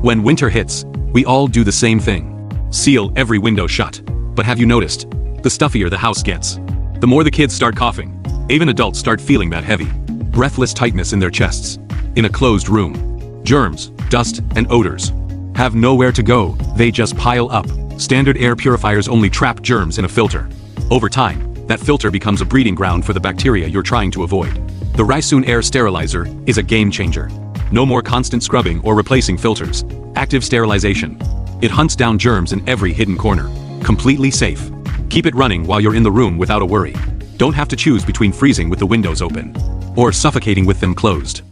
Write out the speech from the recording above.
When winter hits, we all do the same thing. Seal every window shut. But have you noticed? The stuffier the house gets, the more the kids start coughing. Even adults start feeling that heavy, breathless tightness in their chests. In a closed room, germs, dust, and odors have nowhere to go, they just pile up. Standard air purifiers only trap germs in a filter. Over time, that filter becomes a breeding ground for the bacteria you're trying to avoid. The Raysun air sterilizer is a game changer. No more constant scrubbing or replacing filters. Active sterilization. It hunts down germs in every hidden corner. Completely safe. Keep it running while you're in the room without a worry. Don't have to choose between freezing with the windows open or suffocating with them closed.